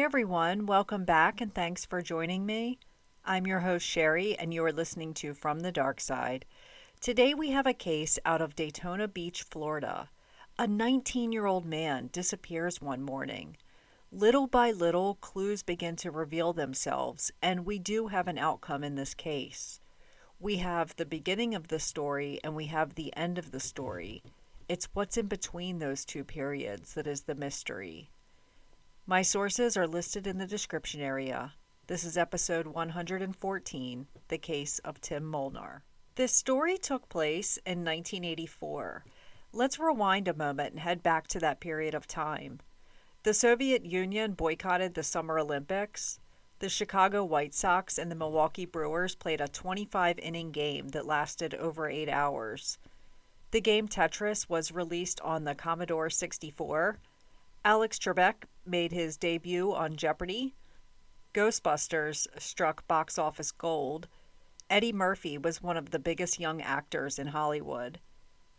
everyone, welcome back and thanks for joining me. I'm your host Sherry and you are listening to From the Dark Side. Today we have a case out of Daytona Beach, Florida. A 19-year-old man disappears one morning. Little by little, clues begin to reveal themselves, and we do have an outcome in this case. We have the beginning of the story and we have the end of the story. It's what's in between those two periods that is the mystery. My sources are listed in the description area. This is episode 114, The Case of Tim Molnar. This story took place in 1984. Let's rewind a moment and head back to that period of time. The Soviet Union boycotted the Summer Olympics. The Chicago White Sox and the Milwaukee Brewers played a 25-inning game that lasted over 8 hours. The game Tetris was released on the Commodore 64. Alex Trebek made his debut on Jeopardy! Ghostbusters struck box office gold. Eddie Murphy was one of the biggest young actors in Hollywood.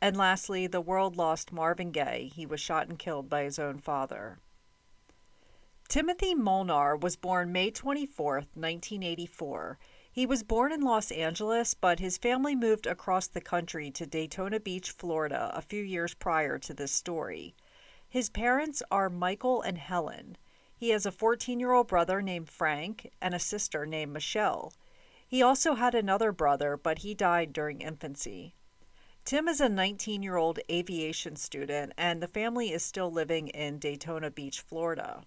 And lastly, the world lost Marvin Gaye. He was shot and killed by his own father. Timothy Molnar was born May 24, 1984. He was born in Los Angeles, but his family moved across the country to Daytona Beach, Florida, a few years prior to this story. His parents are Michael and Helen. He has a 14-year-old brother named Frank and a sister named Michelle. He also had another brother, but he died during infancy. Tim is a 19-year-old aviation student, and the family is still living in Daytona Beach, Florida.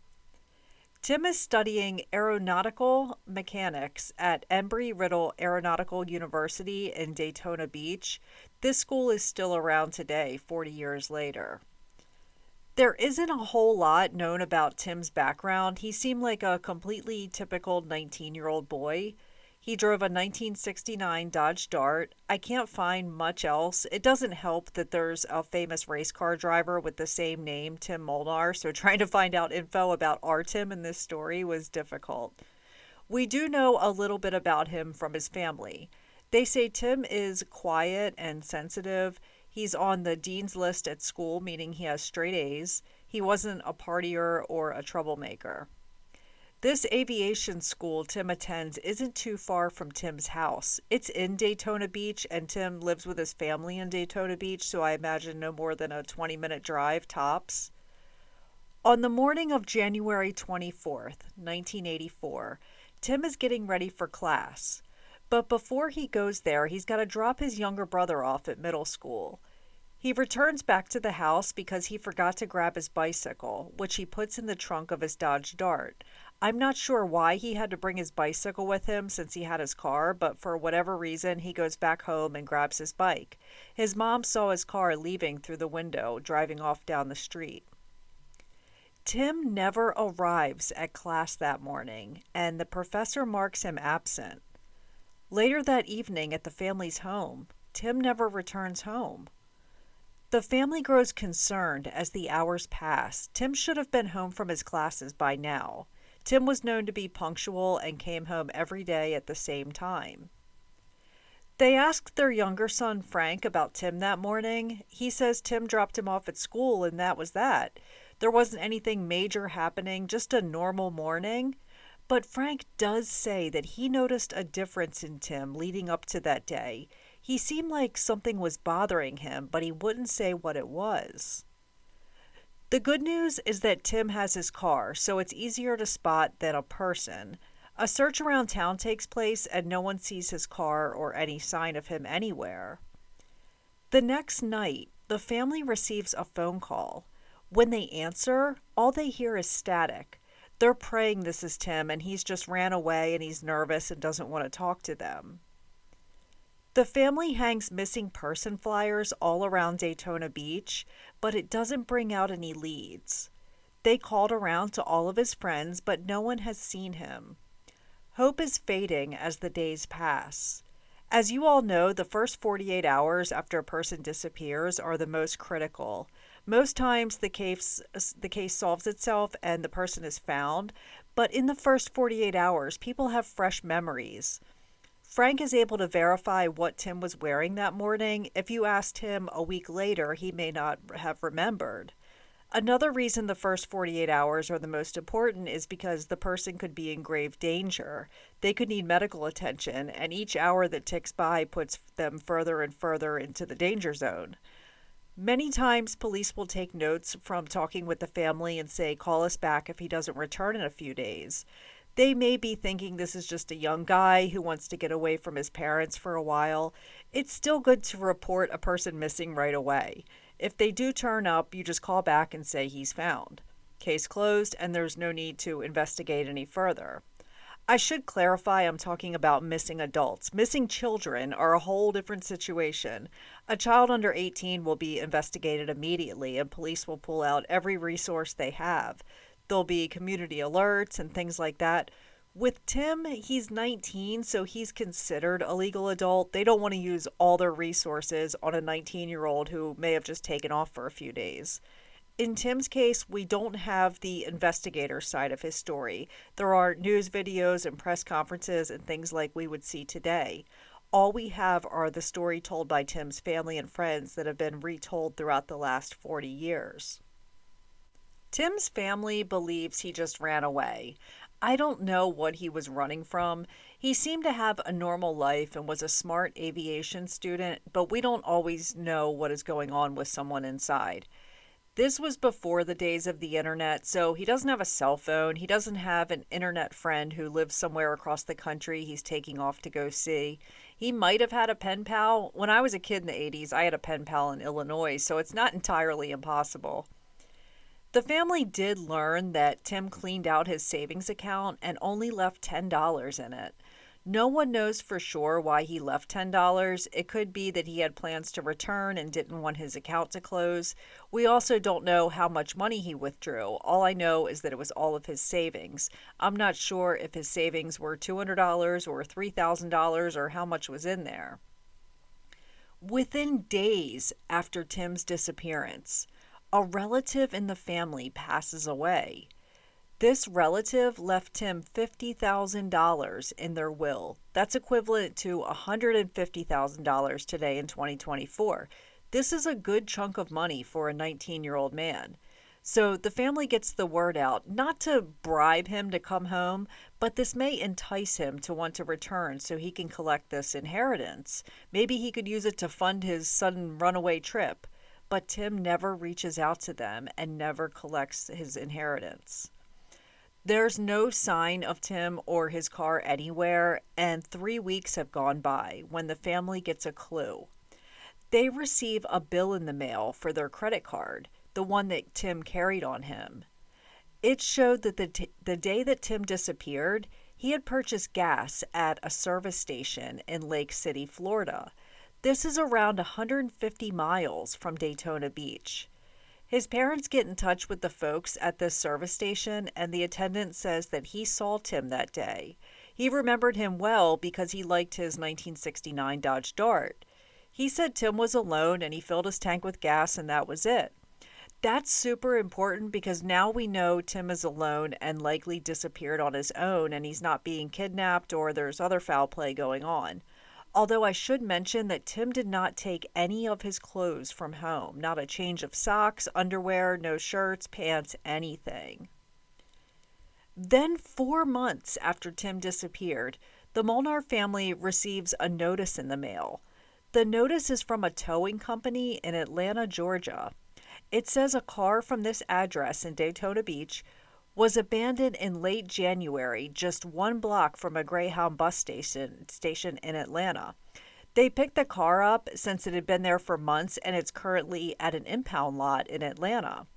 Tim is studying aeronautical mechanics at Embry-Riddle Aeronautical University in Daytona Beach. This school is still around today, 40 years later. There isn't a whole lot known about Tim's background. He seemed like a completely typical 19-year-old boy. He drove a 1969 Dodge Dart. I can't find much else. It doesn't help that there's a famous race car driver with the same name, Tim Molnar, so trying to find out info about our Tim in this story was difficult. We do know a little bit about him from his family. They say Tim is quiet and sensitive. He's on the dean's list at school, meaning he has straight A's. He wasn't a partier or a troublemaker. This aviation school Tim attends isn't too far from Tim's house. It's in Daytona Beach, and Tim lives with his family in Daytona Beach, so I imagine no more than a 20-minute drive tops. On the morning of January 24th, 1984, Tim is getting ready for class. But before he goes there, he's got to drop his younger brother off at middle school. He returns back to the house because he forgot to grab his bicycle, which he puts in the trunk of his Dodge Dart. I'm not sure why he had to bring his bicycle with him since he had his car, but for whatever reason, he goes back home and grabs his bike. His mom saw his car leaving through the window, driving off down the street. Tim never arrives at class that morning, and the professor marks him absent. Later that evening at the family's home, Tim never returns home. The family grows concerned as the hours pass. Tim should have been home from his classes by now. Tim was known to be punctual and came home every day at the same time. They asked their younger son Frank about Tim that morning. He says Tim dropped him off at school and that was that. There wasn't anything major happening, just a normal morning. But Frank does say that he noticed a difference in Tim leading up to that day. He seemed like something was bothering him, but he wouldn't say what it was. The good news is that Tim has his car, so it's easier to spot than a person. A search around town takes place and no one sees his car or any sign of him anywhere. The next night, the family receives a phone call. When they answer, all they hear is static. They're praying this is Tim and he's just ran away and he's nervous and doesn't want to talk to them. The family hangs missing person flyers all around Daytona Beach, but it doesn't bring out any leads. They called around to all of his friends, but no one has seen him. Hope is fading as the days pass. As you all know, the first 48 hours after a person disappears are the most critical. Most times the case solves itself and the person is found, but in the first 48 hours, people have fresh memories. Frank is able to verify what Tim was wearing that morning. If you asked him a week later, he may not have remembered. Another reason the first 48 hours are the most important is because the person could be in grave danger. They could need medical attention, and each hour that ticks by puts them further and further into the danger zone. Many times, police will take notes from talking with the family and say, call us back if he doesn't return in a few days. They may be thinking this is just a young guy who wants to get away from his parents for a while. It's still good to report a person missing right away. If they do turn up, you just call back and say he's found. Case closed, and there's no need to investigate any further. I should clarify I'm talking about missing adults. Missing children are a whole different situation. A child under 18 will be investigated immediately, and police will pull out every resource they have. There'll be community alerts and things like that. With Tim, he's 19, so he's considered a legal adult. They don't want to use all their resources on a 19-year-old who may have just taken off for a few days. In Tim's case, we don't have the investigator side of his story. There aren't news videos and press conferences and things like we would see today. All we have are the story told by Tim's family and friends that have been retold throughout the last 40 years. Tim's family believes he just ran away. I don't know what he was running from. He seemed to have a normal life and was a smart aviation student, but we don't always know what is going on with someone inside. This was before the days of the internet, so he doesn't have a cell phone. He doesn't have an internet friend who lives somewhere across the country he's taking off to go see. He might have had a pen pal. When I was a kid in the 80s, I had a pen pal in Illinois, so it's not entirely impossible. The family did learn that Tim cleaned out his savings account and only left $10 in it. No one knows for sure why he left $10. It could be that he had plans to return and didn't want his account to close. We also don't know how much money he withdrew. All I know is that it was all of his savings. I'm not sure if his savings were $200 or $3,000 or how much was in there. Within days after Tim's disappearance, a relative in the family passes away. This relative left Tim $50,000 in their will. That's equivalent to $150,000 today in 2024. This is a good chunk of money for a 19-year-old man. So the family gets the word out, not to bribe him to come home, but this may entice him to want to return so he can collect this inheritance. Maybe he could use it to fund his sudden runaway trip. But Tim never reaches out to them and never collects his inheritance. There's no sign of Tim or his car anywhere, and 3 weeks have gone by when the family gets a clue. They receive a bill in the mail for their credit card, the one that Tim carried on him. It showed that the day that Tim disappeared, he had purchased gas at a service station in Lake City, Florida. This is around 150 miles from Daytona Beach. His parents get in touch with the folks at this service station, and the attendant says that he saw Tim that day. He remembered him well because he liked his 1969 Dodge Dart. He said Tim was alone and he filled his tank with gas and that was it. That's super important because now we know Tim is alone and likely disappeared on his own and he's not being kidnapped or there's other foul play going on. Although I should mention that Tim did not take any of his clothes from home, not a change of socks, underwear, no shirts, pants, anything. Then 4 months after Tim disappeared, the Molnar family receives a notice in the mail. The notice is from a towing company in Atlanta, Georgia. It says a car from this address in Daytona Beach was abandoned in late January, just 1 block from a Greyhound bus station in Atlanta. They picked the car up since it had been there for months and it's currently at an impound lot in Atlanta.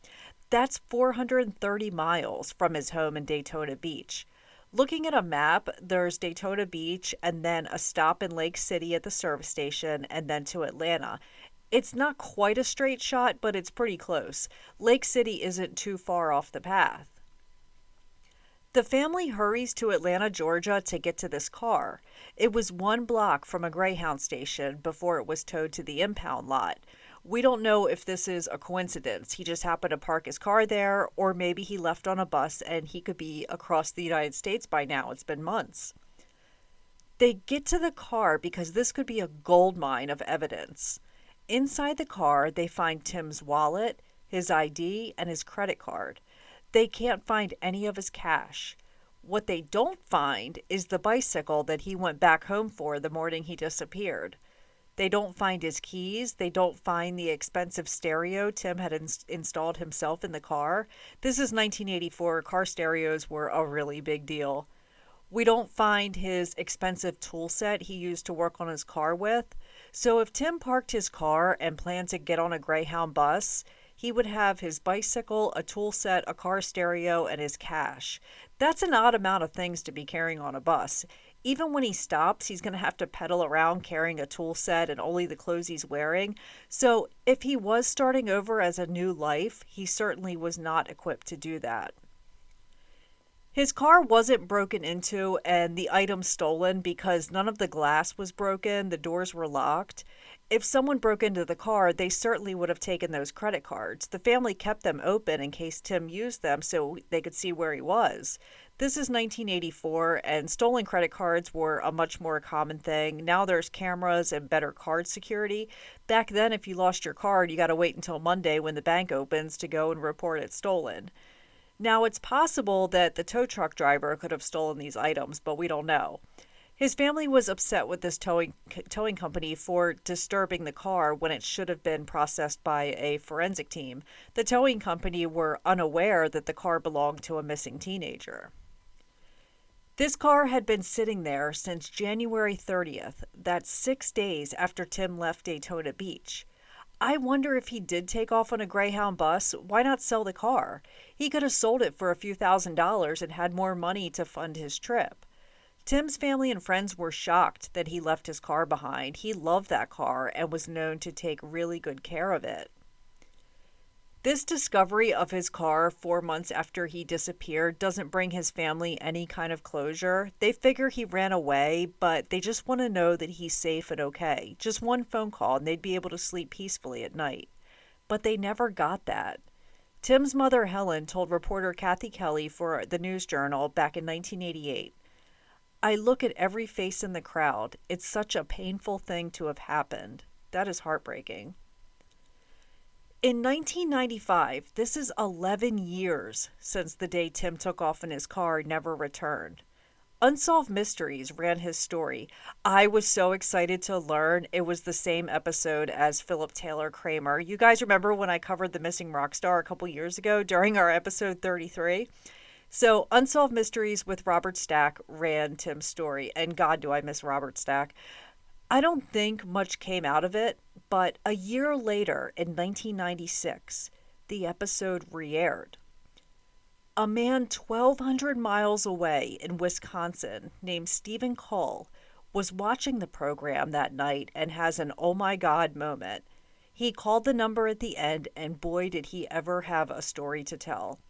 That's 430 miles from his home in Daytona Beach. Looking at a map, there's Daytona Beach and then a stop in Lake City at the service station and then to Atlanta. It's not quite a straight shot, but it's pretty close. Lake City isn't too far off the path. The family hurries to Atlanta, Georgia to get to this car. It was 1 block from a Greyhound station before it was towed to the impound lot. We don't know if this is a coincidence. He just happened to park his car there, or maybe he left on a bus and he could be across the United States by now. It's been months. They get to the car because this could be a gold mine of evidence. Inside the car, they find Tim's wallet, his ID, and his credit card. They can't find any of his cash. What they don't find is the bicycle that he went back home for the morning he disappeared. They don't find his keys. They don't find the expensive stereo Tim had installed himself in the car. This is 1984. Car stereos were a really big deal. We don't find his expensive tool set he used to work on his car with. So if Tim parked his car and planned to get on a Greyhound bus, he would have his bicycle, a tool set, a car stereo, and his cash. That's an odd amount of things to be carrying on a bus. Even when he stops, he's going to have to pedal around carrying a tool set and only the clothes he's wearing. So if he was starting over as a new life, he certainly was not equipped to do that. His car wasn't broken into and the items stolen because none of the glass was broken, the doors were locked. If someone broke into the car, they certainly would have taken those credit cards. The family kept them open in case Tim used them so they could see where he was. This is 1984, and stolen credit cards were a much more common thing. Now there's cameras and better card security. Back then, if you lost your card, you got to wait until Monday when the bank opens to go and report it stolen. Now, it's possible that the tow truck driver could have stolen these items, but we don't know. His family was upset with this towing company for disturbing the car when it should have been processed by a forensic team. The towing company were unaware that the car belonged to a missing teenager. This car had been sitting there since January 30th. That's 6 days after Tim left Daytona Beach. I wonder if he did take off on a Greyhound bus, why not sell the car? He could have sold it for a few $1,000s and had more money to fund his trip. Tim's family and friends were shocked that he left his car behind. He loved that car and was known to take really good care of it. This discovery of his car 4 months after he disappeared doesn't bring his family any kind of closure. They figure he ran away, but they just want to know that he's safe and okay. Just one phone call and they'd be able to sleep peacefully at night. But they never got that. Tim's mother, Helen, told reporter Kathy Kelly for the News Journal back in 1988, "I look at every face in the crowd. It's such a painful thing to have happened. That is heartbreaking." In 1995, this is 11 years since the day Tim took off in his car and never returned. Unsolved Mysteries ran his story. I was so excited to learn it was the same episode as Philip Taylor Kramer. You guys remember when I covered the missing rock star a couple years ago during our episode 33? So Unsolved Mysteries with Robert Stack ran Tim's story, and God, do I miss Robert Stack. I don't think much came out of it, but a year later, in 1996, the episode re-aired. A man 1,200 miles away in Wisconsin named Stephen Cole was watching the program that night and has an oh my God moment. He called the number at the end, and boy did he ever have a story to tell.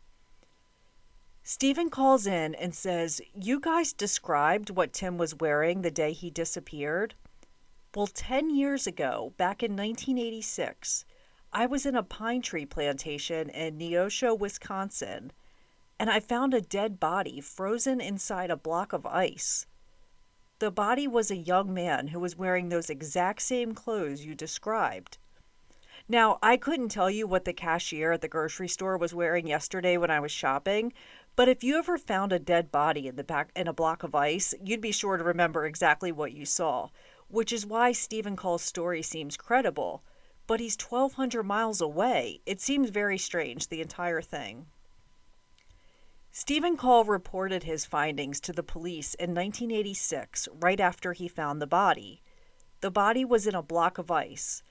Stephen calls in and says, "You guys described what Tim was wearing the day he disappeared? Well, 10 years ago, back in 1986, I was in a pine tree plantation in Neosho, Wisconsin, and I found a dead body frozen inside a block of ice. The body was a young man who was wearing those exact same clothes you described." Now, I couldn't tell you what the cashier at the grocery store was wearing yesterday when I was shopping, but if you ever found a dead body in a block of ice, you'd be sure to remember exactly what you saw. Which is why Stephen Cole's story seems credible. But he's 1,200 miles away. It seems very strange, the entire thing. Stephen Cole reported his findings to the police in 1986, right after he found the body. The body was in a block of ice.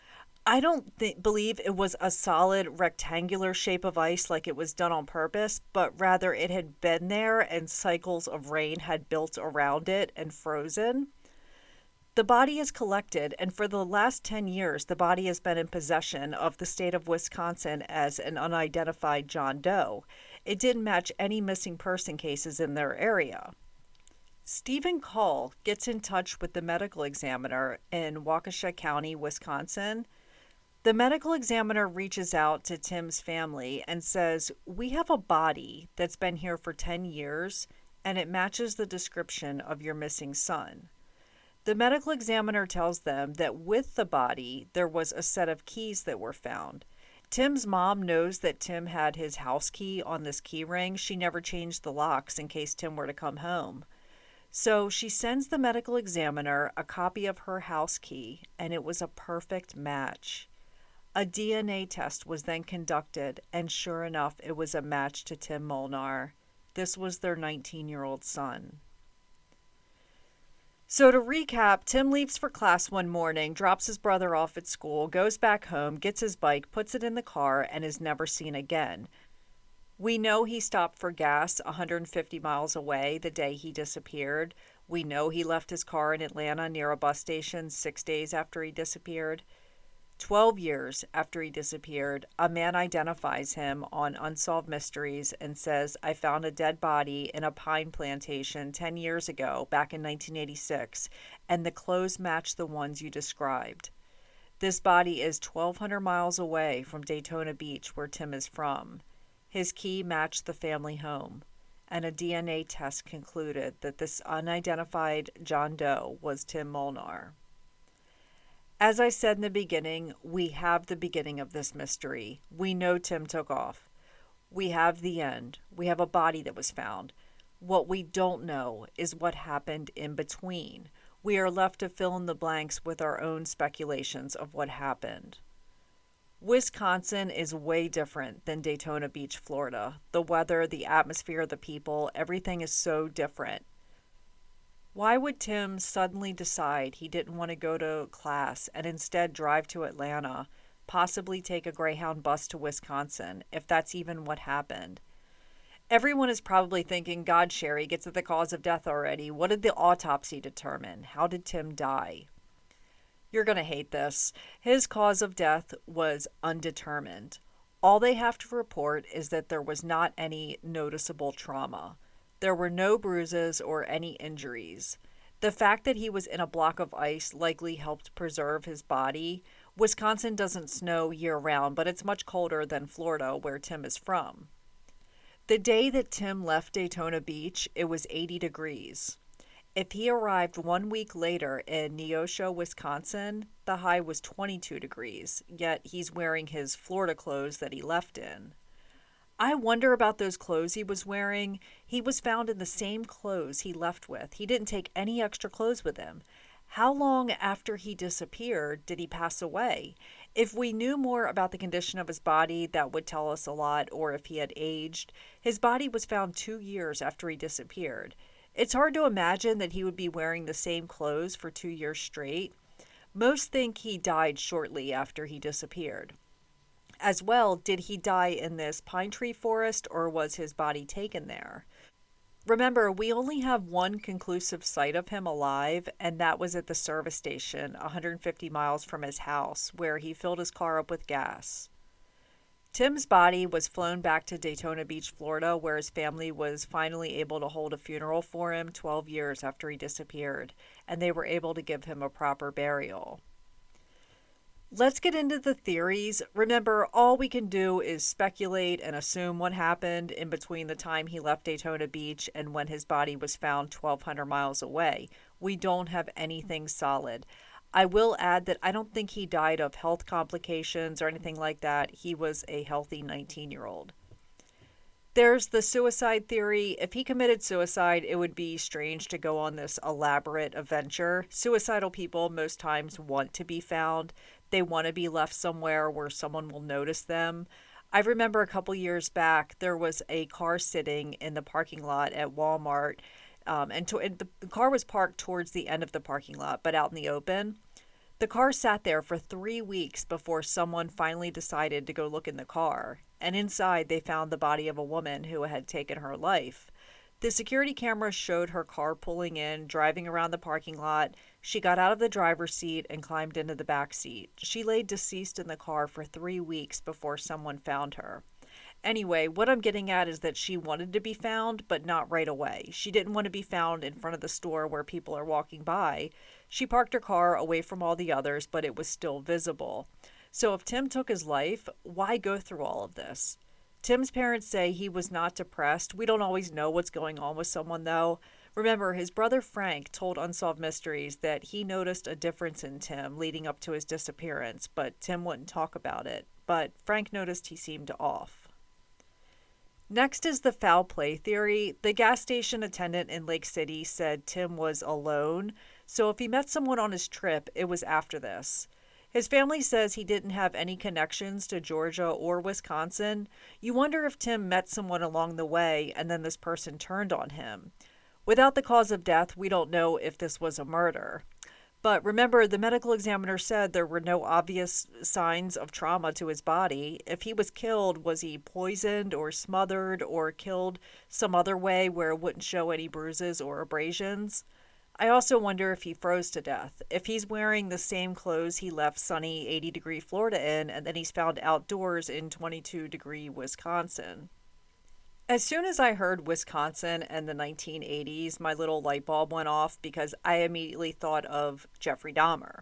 I don't believe it was a solid rectangular shape of ice like it was done on purpose, but rather it had been there and cycles of rain had built around it and frozen. The body is collected, and for the last 10 years, the body has been in possession of the state of Wisconsin as an unidentified John Doe. It didn't match any missing person cases in their area. Stephen Cole gets in touch with the medical examiner in Waukesha County, Wisconsin. The medical examiner reaches out to Tim's family and says, "We have a body that's been here for 10 years, and it matches the description of your missing son." The medical examiner tells them that with the body, there was a set of keys that were found. Tim's mom knows that Tim had his house key on this key ring. She never changed the locks in case Tim were to come home. So she sends the medical examiner a copy of her house key, and it was a perfect match. A DNA test was then conducted, and sure enough, it was a match to Tim Molnar. This was their 19-year-old son. So to recap, Tim leaves for class one morning, drops his brother off at school, goes back home, gets his bike, puts it in the car, and is never seen again. We know he stopped for gas 150 miles away the day he disappeared. We know he left his car in Atlanta near a bus station 6 days after he disappeared. 12 years after he disappeared, a man identifies him on Unsolved Mysteries and says, "I found a dead body in a pine plantation 10 years ago, back in 1986, and the clothes match the ones you described." This body is 1,200 miles away from Daytona Beach, where Tim is from. His key matched the family home, and a DNA test concluded that this unidentified John Doe was Tim Molnar. As I said in the beginning, we have the beginning of this mystery. We know Tim took off. We have the end. We have a body that was found. What we don't know is what happened in between. We are left to fill in the blanks with our own speculations of what happened. Wisconsin is way different than Daytona Beach, Florida. The weather, the atmosphere, the people, everything is so different. Why would Tim suddenly decide he didn't want to go to class and instead drive to Atlanta, possibly take a Greyhound bus to Wisconsin, if that's even what happened? Everyone is probably thinking, God, Sherry, gets at the cause of death already. What did the autopsy determine? How did Tim die? You're going to hate this. His cause of death was undetermined. All they have to report is that there was not any noticeable trauma. There were no bruises or any injuries. The fact that he was in a block of ice likely helped preserve his body. Wisconsin doesn't snow year-round, but it's much colder than Florida, where Tim is from. The day that Tim left Daytona Beach, it was 80 degrees. If he arrived 1 week later in Neosho, Wisconsin, the high was 22 degrees, yet he's wearing his Florida clothes that he left in. I wonder about those clothes he was wearing. He was found in the same clothes he left with. He didn't take any extra clothes with him. How long after he disappeared did he pass away? If we knew more about the condition of his body, that would tell us a lot, or if he had aged. His body was found 2 years after he disappeared. It's hard to imagine that he would be wearing the same clothes for 2 years straight. Most think he died shortly after he disappeared. As well, did he die in this pine tree forest, or was his body taken there? Remember, we only have one conclusive sight of him alive, and that was at the service station 150 miles from his house, where he filled his car up with gas. Tim's body was flown back to Daytona Beach, Florida, where his family was finally able to hold a funeral for him 12 years after he disappeared, and they were able to give him a proper burial. Let's get into the theories. Remember, all we can do is speculate and assume what happened in between the time he left Daytona Beach and when his body was found 1,200 miles away. We don't have anything solid. I will add that I don't think he died of health complications or anything like that. He was a healthy 19-year-old. There's the suicide theory. If he committed suicide, it would be strange to go on this elaborate adventure. Suicidal people most times want to be found. They want to be left somewhere where someone will notice them. I remember a couple years back, there was a car sitting in the parking lot at Walmart, and the car was parked towards the end of the parking lot, but out in the open. The car sat there for 3 weeks before someone finally decided to go look in the car, and inside they found the body of a woman who had taken her life. The security camera showed her car pulling in, driving around the parking lot. She got out of the driver's seat and climbed into the back seat. She lay deceased in the car for 3 weeks before someone found her. Anyway, what I'm getting at is that she wanted to be found, but not right away. She didn't want to be found in front of the store where people are walking by. She parked her car away from all the others, but it was still visible. So if Tim took his life, why go through all of this? Tim's parents say he was not depressed. We don't always know what's going on with someone, though. Remember, his brother Frank told Unsolved Mysteries that he noticed a difference in Tim leading up to his disappearance, but Tim wouldn't talk about it. But Frank noticed he seemed off. Next is the foul play theory. The gas station attendant in Lake City said Tim was alone, so if he met someone on his trip, it was after this. His family says he didn't have any connections to Georgia or Wisconsin. You wonder if Tim met someone along the way and then this person turned on him. Without the cause of death, we don't know if this was a murder. But remember, the medical examiner said there were no obvious signs of trauma to his body. If he was killed, was he poisoned or smothered or killed some other way where it wouldn't show any bruises or abrasions? I also wonder if he froze to death. If he's wearing the same clothes he left sunny 80-degree Florida in, and then he's found outdoors in 22-degree Wisconsin. As soon as I heard Wisconsin and the 1980s, my little light bulb went off because I immediately thought of Jeffrey Dahmer.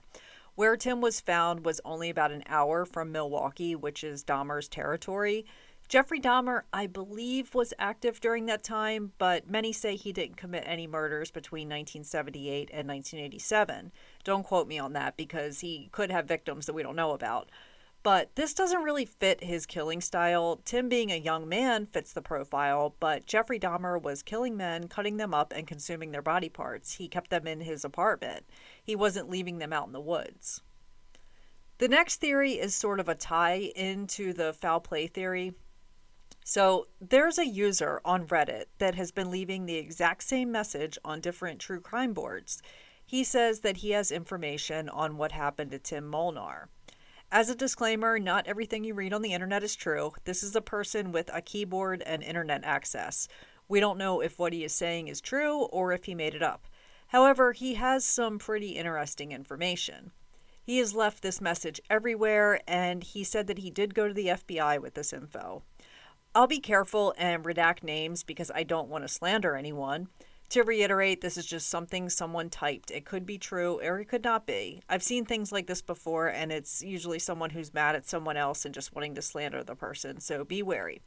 Where Tim was found was only about an hour from Milwaukee, which is Dahmer's territory. Jeffrey Dahmer, I believe, was active during that time, but many say he didn't commit any murders between 1978 and 1987. Don't quote me on that because he could have victims that we don't know about. But this doesn't really fit his killing style. Tim being a young man fits the profile, but Jeffrey Dahmer was killing men, cutting them up, and consuming their body parts. He kept them in his apartment. He wasn't leaving them out in the woods. The next theory is sort of a tie into the foul play theory. So there's a user on Reddit that has been leaving the exact same message on different true crime boards. He says that he has information on what happened to Tim Molnar. As a disclaimer, not everything you read on the internet is true. This is a person with a keyboard and internet access. We don't know if what he is saying is true or if he made it up. However, he has some pretty interesting information. He has left this message everywhere, and he said that he did go to the FBI with this info. I'll be careful and redact names because I don't want to slander anyone. To reiterate, this is just something someone typed. It could be true or it could not be. I've seen things like this before, and it's usually someone who's mad at someone else and just wanting to slander the person, so be wary.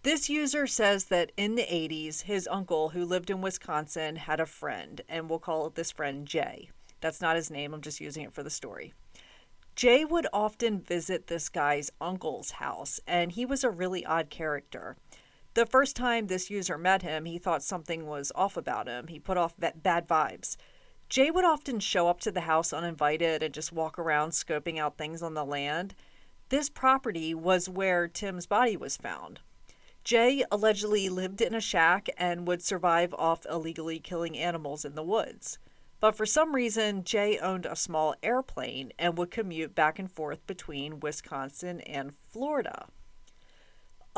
This user says that in the 80s, his uncle, who lived in Wisconsin, had a friend, and we'll call this friend Jay. That's not his name, I'm just using it for the story. Jay would often visit this guy's uncle's house, and he was a really odd character. The first time this user met him, he thought something was off about him. He put off bad vibes. Jay would often show up to the house uninvited and just walk around scoping out things on the land. This property was where Tim's body was found. Jay allegedly lived in a shack and would survive off illegally killing animals in the woods. But for some reason, Jay owned a small airplane and would commute back and forth between Wisconsin and Florida.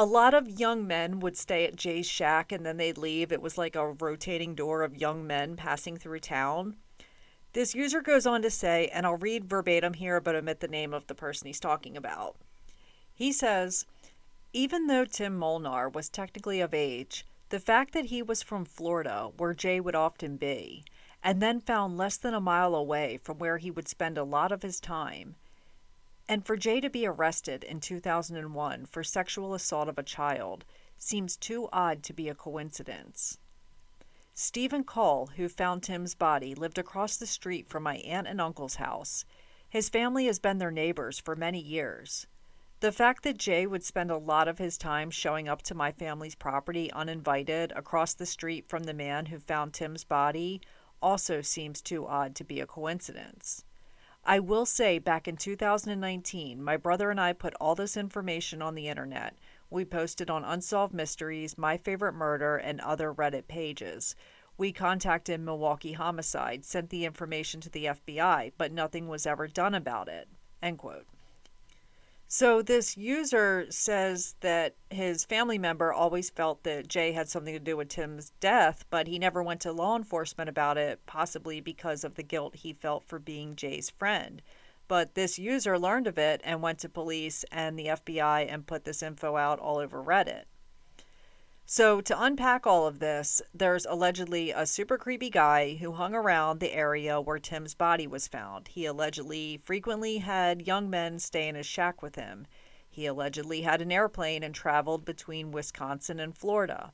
A lot of young men would stay at Jay's shack and then they'd leave. It was like a rotating door of young men passing through town. This user goes on to say, and I'll read verbatim here but omit the name of the person he's talking about. He says, even though Tim Molnar was technically of age, the fact that he was from Florida, where Jay would often be, and then found less than a mile away from where he would spend a lot of his time, and for Jay to be arrested in 2001 for sexual assault of a child seems too odd to be a coincidence. Stephen Call, who found Tim's body, lived across the street from my aunt and uncle's house. His family has been their neighbors for many years. The fact that Jay would spend a lot of his time showing up to my family's property uninvited across the street from the man who found Tim's body also seems too odd to be a coincidence. I will say back in 2019, my brother and I put all this information on the internet. We posted on Unsolved Mysteries, My Favorite Murder, and other Reddit pages. We contacted Milwaukee Homicide, sent the information to the FBI, but nothing was ever done about it. End quote. So this user says that his family member always felt that Jay had something to do with Tim's death, but he never went to law enforcement about it, possibly because of the guilt he felt for being Jay's friend. But this user learned of it and went to police and the FBI and put this info out all over Reddit. So to unpack all of this, there's allegedly a super creepy guy who hung around the area where Tim's body was found. He allegedly frequently had young men stay in his shack with him. He allegedly had an airplane and traveled between Wisconsin and Florida.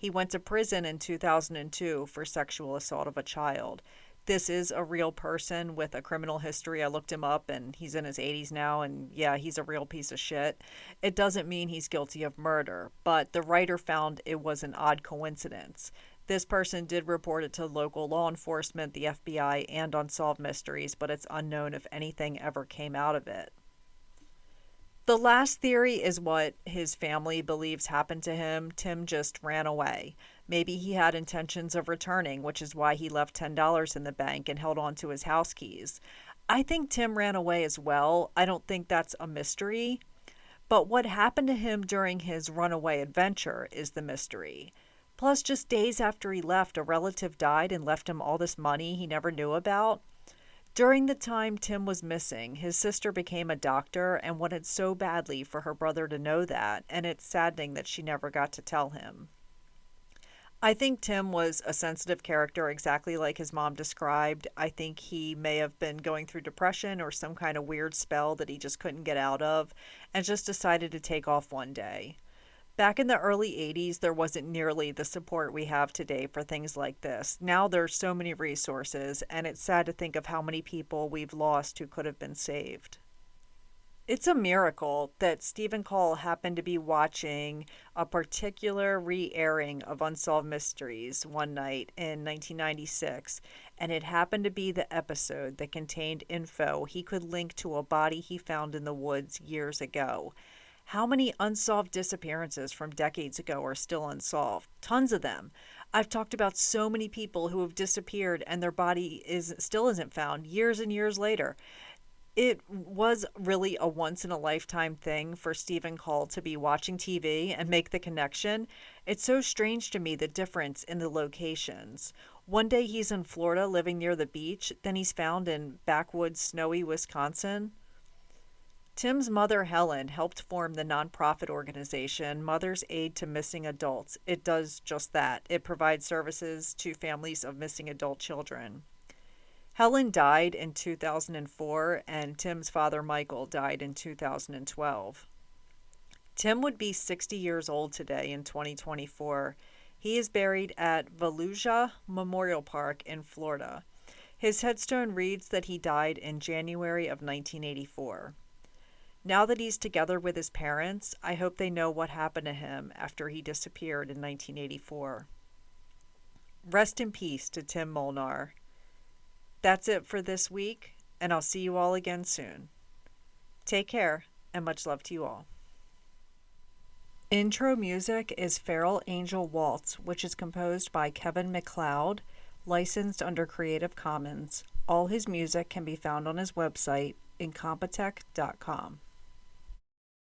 He went to prison in 2002 for sexual assault of a child. This is a real person with a criminal history. I looked him up and he's in his 80s now, and yeah, he's a real piece of shit. It doesn't mean he's guilty of murder, but the writer found it was an odd coincidence. This person did report it to local law enforcement, the FBI, and Unsolved Mysteries, but it's unknown if anything ever came out of it. The last theory is what his family believes happened to him. Tim just ran away. Maybe he had intentions of returning, which is why he left $10 in the bank and held on to his house keys. I think Tim ran away as well. I don't think that's a mystery. But what happened to him during his runaway adventure is the mystery. Plus, just days after he left, a relative died and left him all this money he never knew about. During the time Tim was missing, his sister became a doctor and wanted so badly for her brother to know that, and it's saddening that she never got to tell him. I think Tim was a sensitive character, exactly like his mom described. I think he may have been going through depression or some kind of weird spell that he just couldn't get out of, and just decided to take off one day. Back in the early 80s, there wasn't nearly the support we have today for things like this. Now there's so many resources, and it's sad to think of how many people we've lost who could have been saved. It's a miracle that Stephen Cole happened to be watching a particular re-airing of Unsolved Mysteries one night in 1996, and it happened to be the episode that contained info he could link to a body he found in the woods years ago. How many unsolved disappearances from decades ago are still unsolved? Tons of them. I've talked about so many people who have disappeared and their body still isn't found years and years later. It was really a once-in-a-lifetime thing for Stephen Cole to be watching TV and make the connection. It's so strange to me, the difference in the locations. One day he's in Florida living near the beach, then he's found in backwoods, snowy Wisconsin. Tim's mother, Helen, helped form the nonprofit organization Mother's Aid to Missing Adults. It does just that. It provides services to families of missing adult children. Helen died in 2004, and Tim's father, Michael, died in 2012. Tim would be 60 years old today in 2024. He is buried at Volusia Memorial Park in Florida. His headstone reads that he died in January of 1984. Now that he's together with his parents, I hope they know what happened to him after he disappeared in 1984. Rest in peace to Tim Molnar. That's it for this week, and I'll see you all again soon. Take care, and much love to you all. Intro music is Feral Angel Waltz, which is composed by Kevin MacLeod, licensed under Creative Commons. All his music can be found on his website, incompetech.com.